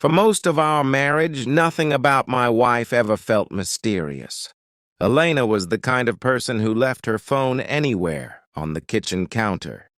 For most of our marriage, nothing about my wife ever felt mysterious. Elena was the kind of person who left her phone anywhere on the kitchen counter,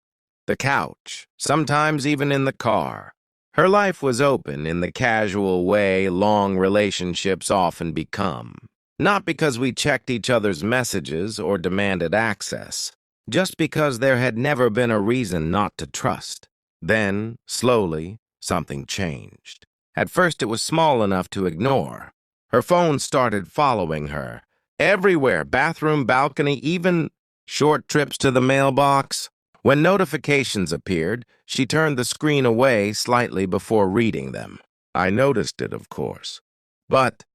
the couch, sometimes even in the car. Her life was open in the casual way long relationships often become. Not because we checked each other's messages or demanded access, just because there had never been a reason not to trust. Then, slowly, something changed. At first, it was small enough to ignore. Her phone started following her. Everywhere, bathroom, balcony, even short trips to the mailbox. When notifications appeared, she turned the screen away slightly before reading them. I noticed it, of course. But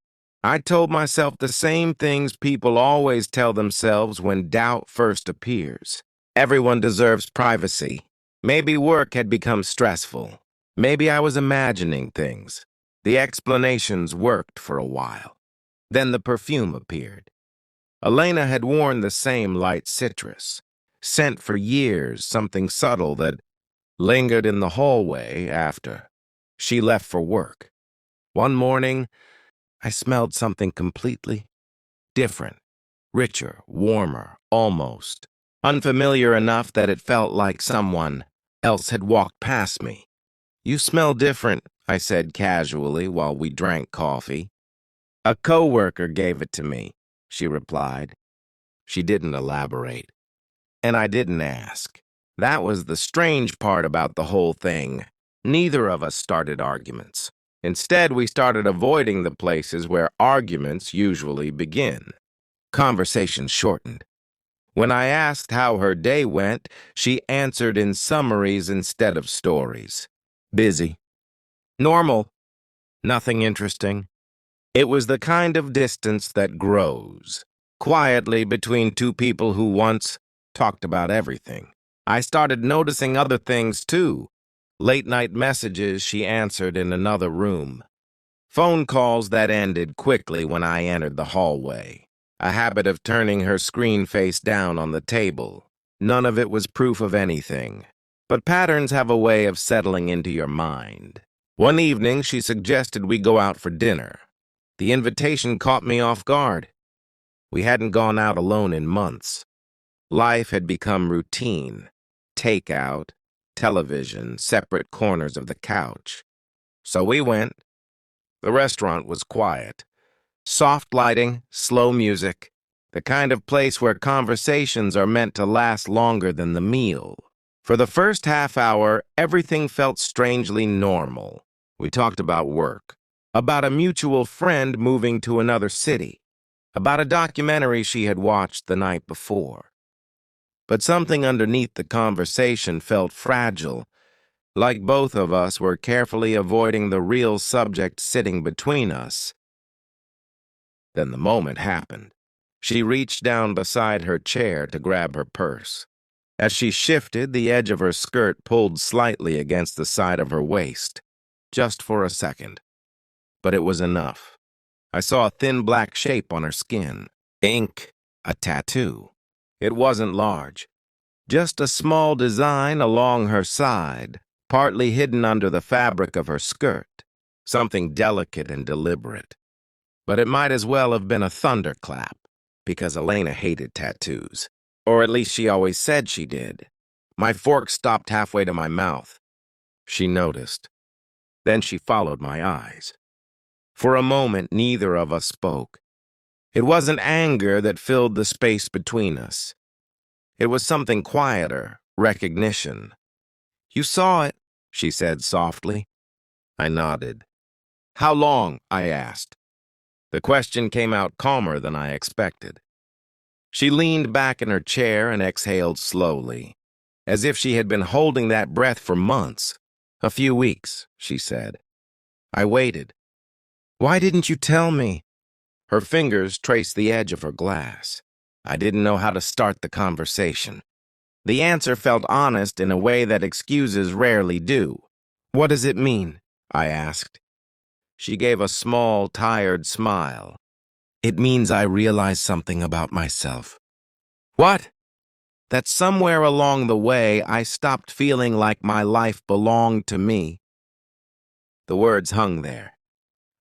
I told myself the same things people always tell themselves when doubt first appears. Everyone deserves privacy. Maybe work had become stressful. Maybe I was imagining things. The explanations worked for a while. Then the perfume appeared. Elena had worn the same light citrus, scent for years, something subtle that lingered in the hallway after she left for work. One morning, I smelled something completely different, richer, warmer, almost unfamiliar enough that it felt like someone else had walked past me. "You smell different," I said casually while we drank coffee. "A coworker gave it to me," she replied. She didn't elaborate, and I didn't ask. That was the strange part about the whole thing. Neither of us started arguments. Instead, we started avoiding the places where arguments usually begin. Conversation shortened. When I asked how her day went, she answered in summaries instead of stories. Busy. Normal. Nothing interesting. It was the kind of distance that grows quietly between two people who once talked about everything. I started noticing other things too. Late-night messages she answered in another room. Phone calls that ended quickly when I entered the hallway. A habit of turning her screen face down on the table. None of it was proof of anything. But patterns have a way of settling into your mind. One evening, she suggested we go out for dinner. The invitation caught me off guard. We hadn't gone out alone in months. Life had become routine. Takeout, television, separate corners of the couch. So we went. The restaurant was quiet. Soft lighting, slow music. The kind of place where conversations are meant to last longer than the meal. For the first half hour, everything felt strangely normal. We talked about work, about a mutual friend moving to another city, about a documentary she had watched the night before. But something underneath the conversation felt fragile, like both of us were carefully avoiding the real subject sitting between us. Then the moment happened. She reached down beside her chair to grab her purse. As she shifted, the edge of her skirt pulled slightly against the side of her waist, just for a second. But it was enough. I saw a thin black shape on her skin. Ink, a tattoo. It wasn't large. Just a small design along her side, partly hidden under the fabric of her skirt. Something delicate and deliberate. But it might as well have been a thunderclap, because Elena hated tattoos. Or at least she always said she did. My fork stopped halfway to my mouth. She noticed. Then she followed my eyes. For a moment, neither of us spoke. It wasn't anger that filled the space between us. It was something quieter, recognition. "You saw it," she said softly. I nodded. "How long?" I asked. The question came out calmer than I expected. She leaned back in her chair and exhaled slowly, as if she had been holding that breath for months. "A few weeks," she said. I waited. "Why didn't you tell me?" Her fingers traced the edge of her glass. I didn't know how to start the conversation. The answer felt honest in a way that excuses rarely do. "What does it mean?" I asked. She gave a small, tired smile. "It means I realized something about myself." "What?" "That somewhere along the way I stopped feeling like my life belonged to me." The words hung there.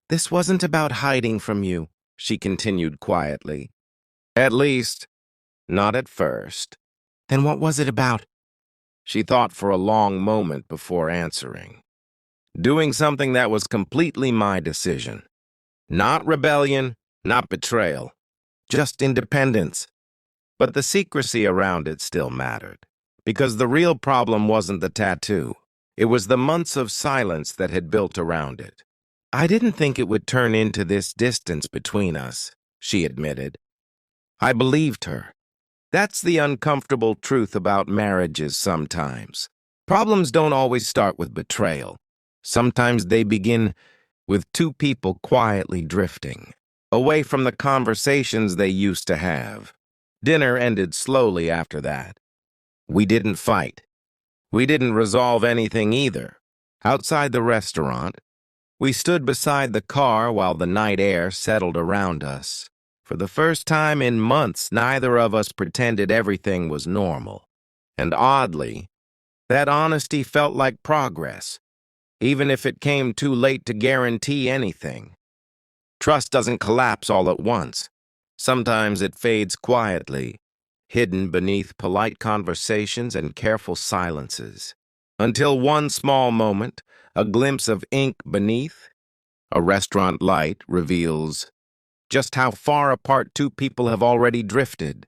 "This wasn't about hiding from you," she continued quietly. "At least, not at first." "Then what was it about?" She thought for a long moment before answering. "Doing something that was completely my decision. Not rebellion, not betrayal. Just independence. But the secrecy around it still mattered. Because the real problem wasn't the tattoo. It was the months of silence that had built around it. I didn't think it would turn into this distance between us," she admitted. I believed her. That's the uncomfortable truth about marriages sometimes. Problems don't always start with betrayal. Sometimes they begin with two people quietly drifting, away from the conversations they used to have. Dinner ended slowly after that. We didn't fight. We didn't resolve anything either. Outside the restaurant, we stood beside the car while the night air settled around us. For the first time in months, neither of us pretended everything was normal. And oddly, that honesty felt like progress, even if it came too late to guarantee anything. Trust doesn't collapse all at once. Sometimes it fades quietly, hidden beneath polite conversations and careful silences. Until one small moment, a glimpse of ink beneath, a restaurant light reveals just how far apart two people have already drifted.